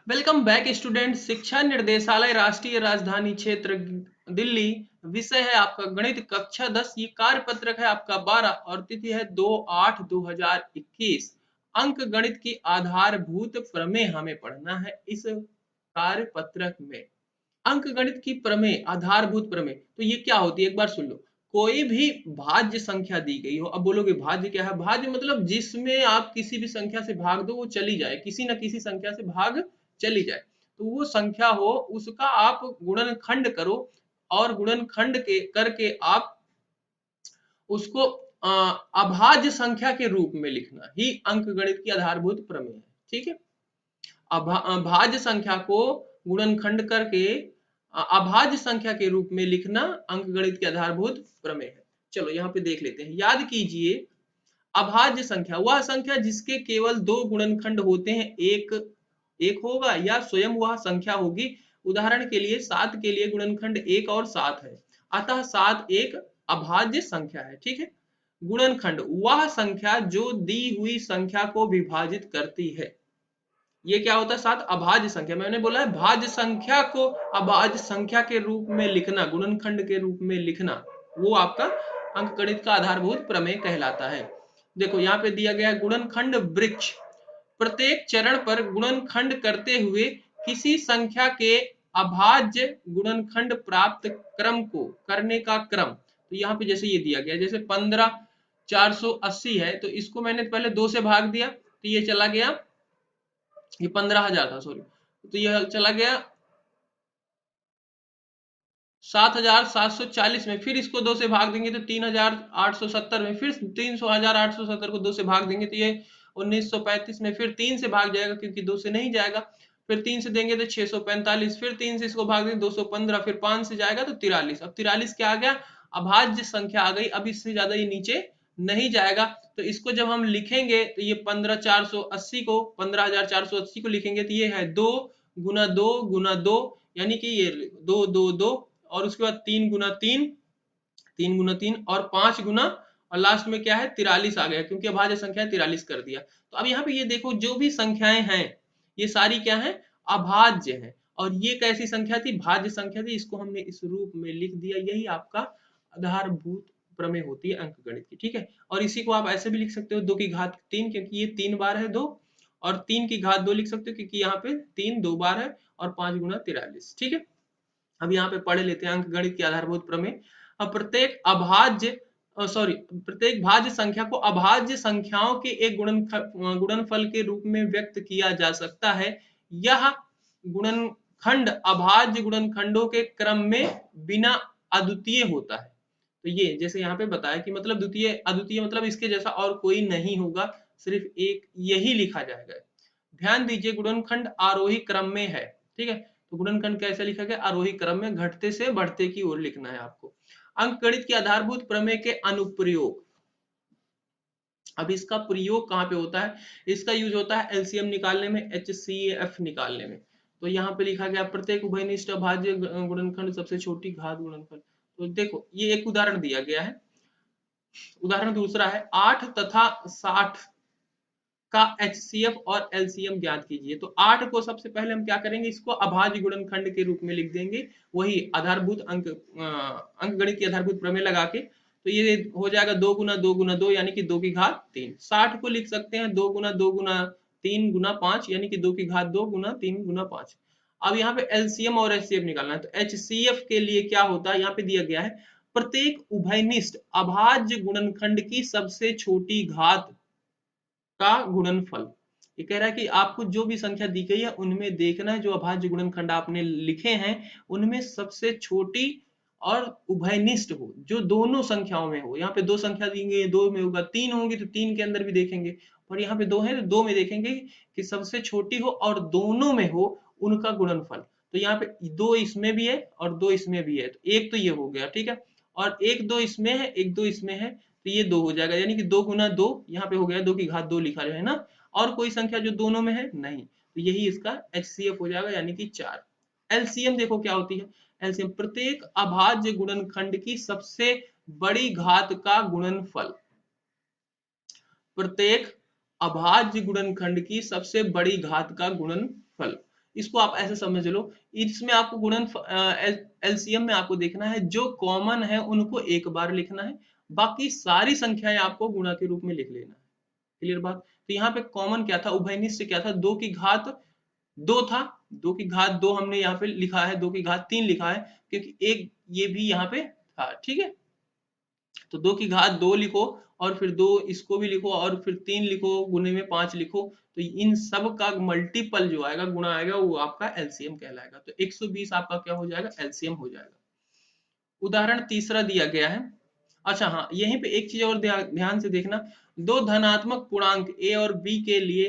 Welcome back student. शिक्षा निर्देशालय राष्ट्रीय राजधानी क्षेत्र दिल्ली। विषय है आपका गणित कक्षा 10। ये कार्य पत्रक है आपका 12 और तिथि है 2/8/2021। अंक गणित की आधारभूत प्रमेय हमें पढ़ना है इस कार्य पत्रक में। अंक गणित की प्रमेय, आधारभूत प्रमेय, तो ये क्या होती है एक बार सुन लो। कोई भी भाज्य संख्या दी गई हो, अब बोलोगे भाज्य क्या है? भाज्य मतलब जिसमें आप किसी भी संख्या से भाग दो वो चली जाए, किसी न किसी संख्या से भाग चली जाए, तो वो संख्या हो उसका आप गुणनखंड करो और गुणनखंड के करके आप उसको अभाज्य संख्या के रूप में लिखना ही अंक गणित की आधारभूत प्रमेय है। ठीक है, भाज्य संख्या को गुणनखंड करके अभाज्य संख्या के रूप में लिखना अंकगणित के आधारभूत प्रमेय है। चलो यहाँ पे देख लेते हैं। याद कीजिए, अभाज्य संख्या वह संख्या जिसके केवल दो गुणनखंड होते हैं, एक एक होगा या स्वयं वह संख्या होगी। उदाहरण के लिए 7 के लिए गुणनखंड 1 और 7 है, अतः 7 एक अभाज्य संख्या है। ठीक है, गुणनखंड वह संख्या जो दी हुई संख्या को विभाजित करती है। ये क्या होता है? 7 अभाज्य संख्या। मैंने बोला है भाज्य संख्या को अभाज्य संख्या के रूप में लिखना, गुणनखंड के रूप में लिखना, वो आपका अंकगणित का आधारभूत प्रमेय कहलाता है। देखो यहाँ पे दिया गया है गुणनखंड वृक्ष। प्रत्येक चरण पर गुणनखंड करते हुए किसी संख्या के अभाज्य गुणनखंड प्राप्त क्रम को करने का क्रम। तो यहाँ पे जैसे ये दिया गया, जैसे 15,480 है, तो इसको मैंने पहले 2 से भाग दिया तो ये चला गया, ये 15,000 था, सॉरी, तो यह चला गया 7,740 में। फिर इसको 2 से भाग देंगे तो 3,870 में। फिर 300,870 को 2 से भाग देंगे तो ये 1935 में। फिर 3 से भाग जाएगा क्योंकि 2 से नहीं जाएगा। फिर 3 से देंगे तो 645। फिर 3 से इसको भाग देंगे 215। फिर 5 से जाएगा तो 43। अब 43 क्या आ गया? अभाज्य संख्या आ गई। अब इससे ज्यादा ये नीचे नहीं जाएगा। तो इसको जब हम लिखेंगे तो ये 15,480 को लिखेंगे तो ये है 2 गुना 2 गुना 2, यानी कि ये 2 2 2, और उसके बाद 3 गुना 3, 3 गुना 3 और 5 गुना, और लास्ट में क्या है? 43 आ गया, क्योंकि अभाज्य संख्या 43 कर दिया। तो अब यहाँ पे ये देखो, जो भी संख्याएं हैं ये सारी क्या है? अभाज्य है। और ये कैसी संख्या थी? भाज्य संख्या थी। इसको हमने इस रूप में लिख दिया। यही आपका आधारभूत प्रमेय होती है अंकगणित की। ठीक है, और इसी को आप ऐसे भी लिख सकते हो 2 की घात 3, क्योंकि ये 3 बार है 2, और 3 की घात 2 लिख सकते हो क्योंकि यहाँ पे 3 2 बार है, और 5 गुना 43। ठीक है, अब यहाँ पे पढ़ लेते हैं अंकगणित की आधारभूत प्रमेय। अब प्रत्येक भाज्य संख्या को अभाज्य संख्याओं के एक गुणनफल के रूप में व्यक्त किया जा सकता है। यह गुणनखंड अभाज्य गुणनखंडों के क्रम में बिना अद्वितीय होता है। तो ये जैसे यहाँ पे बताया कि मतलब द्वितीय, अद्वितीय मतलब इसके जैसा और कोई नहीं होगा, सिर्फ एक यही लिखा जाएगा। ध्यान दीजिए, गुणनखंड आरोही क्रम में है। ठीक है, तो गुणनखंड कैसे लिखा गया? आरोही क्रम में, घटते से बढ़ते की ओर लिखना है आपको। अंकगणित के आधारभूत प्रमेय के अनुप्रयोग। अब इसका प्रयोग कहाँ पे होता है? इसका यूज होता है एलसीएम निकालने में, एचसीएफ निकालने में। तो यहाँ पे लिखा गया प्रत्येक उभयनिष्ठ अभाज्य गुणनखंड सबसे छोटी घात गुणनफल। तो देखो ये एक उदाहरण दिया गया है। उदाहरण दूसरा है 8 तथा 60 का एचसीएफ और एलसीएम ज्ञात कीजिए। तो 8 को सबसे पहले हम क्या करेंगे? इसको अभाज्य गुणनखंड के रूप में लिख देंगे, वही आधारभूत अंकगणित की आधारभूत प्रमेय लगा के। तो ये हो जाएगा 2 गुना 2 गुना 2, यानी कि 2 की घात 3। 60 को लिख सकते हैं 2 गुना 2 गुना 3 गुना 5, यानी कि 2 की घात 2 गुना 3 गुना 5। अब यहाँ पे एलसीएम और एचसीएफ निकालना है। तो एचसीएफ के लिए क्या होता है? यहाँ पे दिया गया है प्रत्येक उभयनिष्ठ अभाज्य गुणनखंड की सबसे छोटी घात का गुणनफल। ये कह रहा है कि आपको जो भी संख्या दी गई है उनमें देखना है, जो अभाज्य गुणनखंड आपने लिखे हैं उनमें सबसे छोटी और उभयनिष्ठ हो, जो दोनों संख्याओं में हो। यहाँ पे 2 संख्या दी गई है, 2 में होगा, 3 होंगी तो 3 के अंदर भी देखेंगे, और यहाँ पे 2 है तो 2 में देखेंगे कि सबसे छोटी हो और दोनों में हो उनका गुणनफल। तो यहाँ पे 2 इसमें भी है और 2 इसमें भी है, तो एक तो ये हो गया। ठीक है, और एक 2 इसमें है, एक 2 इसमें है, तो ये 2 हो जाएगा, यानी कि 2 गुना 2 यहाँ पे हो गया, 2 की घात 2 लिखा है ना। और कोई संख्या जो दोनों में है नहीं, तो यही इसका एचसीएफ हो जाएगा, यानी कि 4। एलसीएम देखो क्या होती है? एलसीएम प्रत्येक अभाज्य गुणनखंड की सबसे बड़ी घात का गुणनफल। प्रत्येक अभाज्य गुणनखंड की सबसे बड़ी घात का गुणनफल, इसको आप ऐसे समझ लो, इसमें आपको गुणन एलसीएम में आपको देखना है जो कॉमन है उनको एक बार लिखना है, बाकी सारी संख्याएं आपको गुणा के रूप में लिख लेना है। क्लियर बात? तो यहाँ पे कॉमन क्या था, उभयनिष्ठ क्या था, 2 की घात 2 था, 2 की घात 2 हमने यहाँ पे लिखा है, 2 की घात 3 लिखा है, क्योंकि एक ये भी यहाँ पे था। ठीक है, तो 2 की घात 2 लिखो और फिर 2 इसको भी लिखो और फिर 3 लिखो, गुने में 5 लिखो, तो इन सब का मल्टीपल जो आएगा, गुणा आएगा, वो आपका एलसीएम कहलाएगा। तो 120 आपका क्या हो जाएगा, एलसीएम हो जाएगा। उदाहरण तीसरा दिया गया है। अच्छा हाँ, यहीं पे एक चीज और ध्यान से देखना, दो धनात्मक पूर्णांक ए और बी के लिए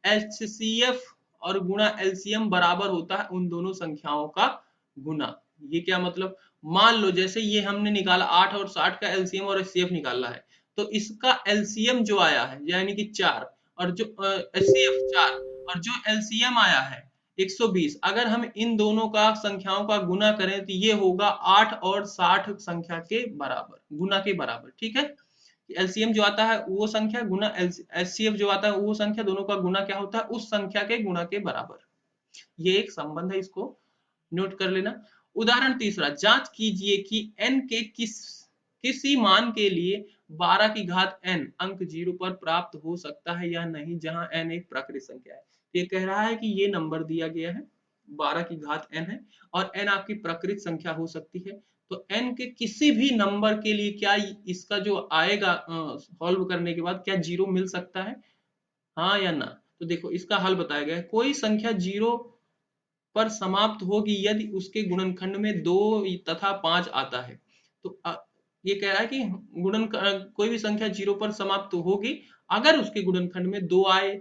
एचसीएफ और गुणा एलसीएम बराबर होता है उन दोनों संख्याओं का गुना। ये क्या मतलब, मान लो जैसे ये हमने निकाला 8 और 60 का एलसीएम और एचसीएफ निकालना है, तो इसका एलसीएम जो आया है यानी कि 4, और जो एचसीएफ 4, और जो एलसीएम आया है 120, अगर हम इन दोनों का संख्याओं का गुना करें तो ये होगा 8 और 60 संख्या के बराबर, गुना के बराबर। ठीक है, एलसीएम जो आता है वो संख्या गुना एचसीएफ जो आता है वो संख्या, दोनों का गुना क्या होता है, उस संख्या के गुना के बराबर। ये एक संबंध है, इसको नोट कर लेना। उदाहरण तीसरा, जांच कीजिए कि n के किसी मान के लिए 12 की घात n अंक 0 पर प्राप्त हो सकता है या नहीं, जहां n एक प्राकृत संख्या है। ये कह रहा है कि ये नंबर दिया गया है 12 की घात n है और n आपकी प्राकृत संख्या हो सकती है, तो n के किसी भी नंबर के लिए क्या इसका जो आएगा सॉल्व करने के बाद क्या 0 मिल सकता है, हाँ या ना। तो देखो इसका हल बताया गया है, कोई संख्या 0 पर समाप्त होगी यदि उसके गुणनखंड में 2 तथा 5 आता है। तो ये कह रहा है कि कोई भी संख्या 0 पर समाप्त होगी अगर उसके गुणनखंड में 2 आए,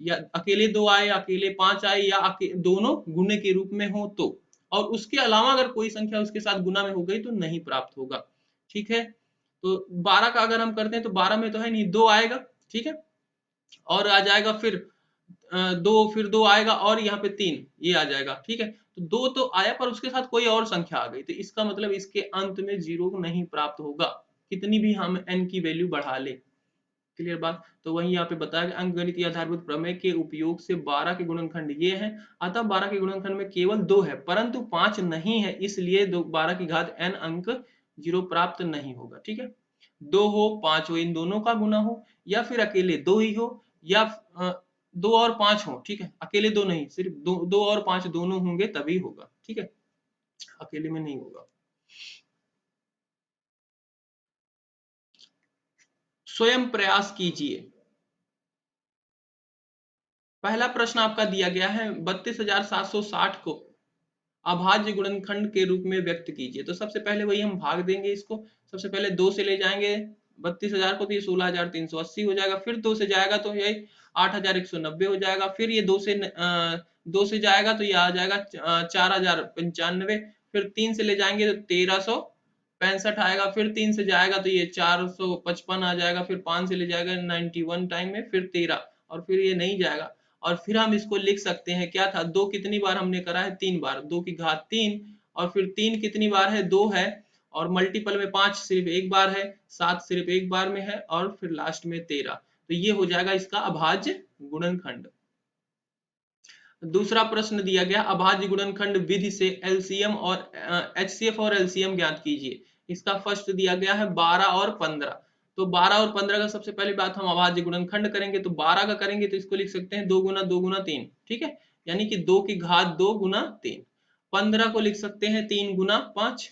या अकेले 2 आए, अकेले 5 आए, या दोनों गुणे के रूप में हो तो, और उसके अलावा अगर कोई संख्या उसके साथ गुना में हो गई तो नहीं प्राप्त होगा। ठीक है, तो 12 का अगर हम करते हैं तो 12 में तो है नहीं, 2 आएगा। ठीक है, और आ जाएगा फिर 2, फिर 2 आएगा और यहाँ पे 3 ये आ जाएगा। ठीक है, तो 2 तो आया पर उसके साथ कोई और संख्या आ गई, तो इसका मतलब इसके अंत में 0 नहीं प्राप्त होगा, कितनी भी हम n की वैल्यू बढ़ा ले। क्लियर बात? तो वही यहाँ पे बताया गया, अंकगणित आधारभूत प्रमेय के उपयोग से 12 के गुणनखंड ये है, अतः 12 के गुणनखंड में केवल 2 है परंतु 5 नहीं है, इसलिए 12 की घात n अंक 0 प्राप्त नहीं होगा। ठीक है, 2 हो 5 हो, इन दोनों का गुना हो, या फिर अकेले 2 ही हो, या 2 और 5 हो। ठीक है, अकेले 2 नहीं, सिर्फ 2 और 5 दोनों होंगे तभी होगा। ठीक है, अकेले में नहीं होगा। स्वयं प्रयास कीजिए। पहला प्रश्न आपका दिया गया है, 32,760 को अभाज्य गुणनखंड के रूप में व्यक्त कीजिए। तो सबसे पहले वही हम भाग देंगे इसको, सबसे पहले 2 से ले जाएंगे 32,000 को, तो ये 16,380 हो जाएगा, फिर 2 से जाएगा तो ये 8,190 हो जाएगा, फिर ये 2 से जाएगा तो ये आ जाएगा 4,095, फिर 3 से ले जाएंगे तो 1,365 आएगा, फिर 3 से जाएगा तो ये 455 आ जाएगा, फिर 5 से ले जाएगा 91 टाइम में, फिर 13, और फिर ये नहीं जाएगा। और फिर हम इसको लिख सकते हैं, क्या था, 2 कितनी बार हमने करा है, 3 बार, 2 की घात 3, और फिर 3 कितनी बार है, 2 है, और मल्टीपल में 5 सिर्फ एक बार है, 7 सिर्फ एक बार में है, और फिर लास्ट में 13। तो ये हो जाएगा इसका अभाज्य गुणनखंड। दूसरा प्रश्न दिया गया, अभाज्य गुणनखंड विधि से एलसीएम और एचसीएफ और एलसीएम ज्ञात कीजिए। इसका फर्स्ट दिया गया है 12 और 15। तो 12 और 15 का सबसे पहली बात हम अभाज्य गुणनखंड करेंगे, तो 12 का करेंगे तो इसको लिख सकते हैं 2 गुना 2 गुना 3। ठीक है, यानी कि 2 की घात 2 गुना 3। 15 को लिख सकते हैं 3 गुना 5।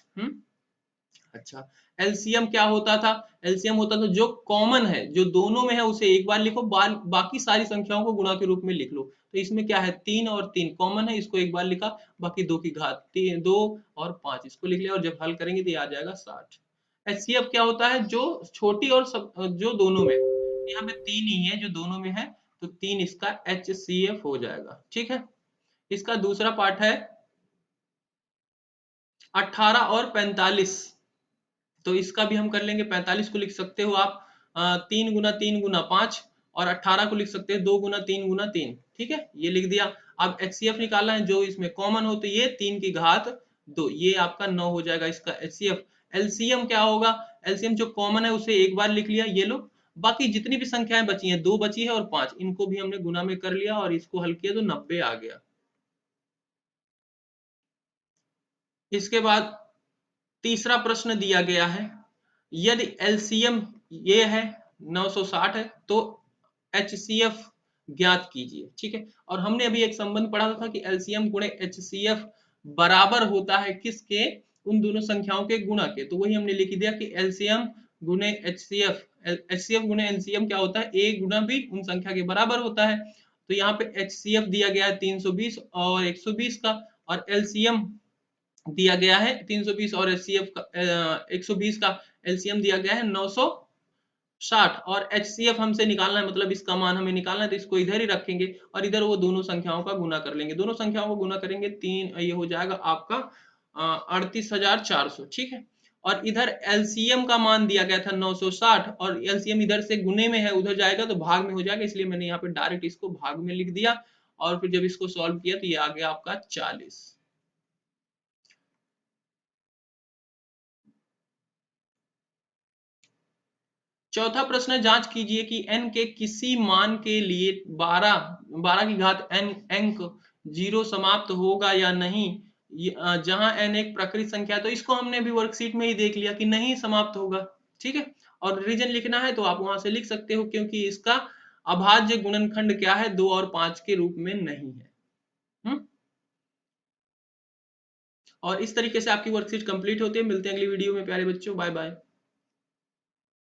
अच्छा, एलसीएम क्या होता था, एलसीएम होता था जो कॉमन है, जो दोनों में है उसे एक बार लिखो, बाकी सारी संख्याओं को गुणा के रूप में लिख लो। तो इसमें क्या है, 3 और 3 कॉमन है, इसको एक बार लिखा, बाकी 2 की घात 2 और 5 इसको लिख लिया, और जब हल करेंगे तो ये आ जाएगा 60। एचसीएफ क्या होता है, जो छोटी और जो दोनों में, यहाँ पे 3 ही है जो दोनों में है, तो 3 इसका एचसीएफ हो जाएगा। ठीक है, इसका दूसरा पार्ट है 18 और 45। तो इसका भी हम कर लेंगे, 45 को लिख सकते हो आप 3 गुना 3 गुना 5, और 18 को लिख सकते हैं 2 गुना 3 गुना 3। ठीक है, ये लिख दिया। अब एचसीएफ निकालना है जो इसमें कॉमन हो, तो ये 3 की घात 2, ये आपका 9 हो जाएगा इसका एचसीएफ। एलसीएम क्या होगा, एलसीएम जो कॉमन है उसे एक बार लिख लिया, ये लो, बाकी जितनी भी संख्याएं बची हैं, 2 बची है और 5, इनको भी हमने गुना में कर लिया और इसको हल किया तो 90 आ गया। इसके बाद तीसरा प्रश्न दिया गया है, यदि एलसीएम ये है 960 है तो एचसीएफ ज्ञात कीजिए। ठीक है, और हमने अभी एक संबंध पढ़ा था कि एलसीएम गुणे एचसीएफ बराबर होता है किसके, उन दोनों संख्याओं के गुणा के। तो वही हमने लिख दिया कि एलसीएम गुणे एचसीएफ, एचसीएफ गुणे एलसीएम क्या होता है, ए गुणा बी उन संख्या के बराबर होता है। तो यहाँ पे एचसीएफ दिया गया है 320 और 120 का, और एलसीएम दिया गया है 320 और एचसीएफ का 120 का एलसीएम दिया गया है 960, और एचसीएफ हमसे निकालना है, मतलब इसका मान हमें निकालना है, तो इसको इधर ही रखेंगे और इधर वो दोनों संख्याओं का गुना कर लेंगे। दोनों संख्याओं को गुना करेंगे, तीन ये हो जाएगा आपका 38,400। ठीक है, और इधर एलसीएम का मान दिया गया था 960 और एलसीएम इधर से गुने में है, उधर जाएगा तो भाग में हो जाएगा, इसलिए मैंने यहाँ पे डायरेक्ट इसको भाग में लिख दिया। और फिर जब इसको सॉल्व किया तो ये आ गया आपका 40। चौथा प्रश्न है, जांच कीजिए कि n के किसी मान के लिए 12 की घात n अंक 0 समाप्त होगा या नहीं, जहां n एक प्रकृत संख्या है। तो इसको हमने भी वर्कशीट में ही देख लिया कि नहीं समाप्त होगा। ठीक है, और रीजन लिखना है तो आप वहां से लिख सकते हो, क्योंकि इसका अभाज्य गुणनखंड क्या है, 2 और 5 के रूप में नहीं है। और इस तरीके से आपकी वर्कशीट कंप्लीट होती है। मिलते हैं अगली वीडियो में प्यारे बच्चों, बाय बाय।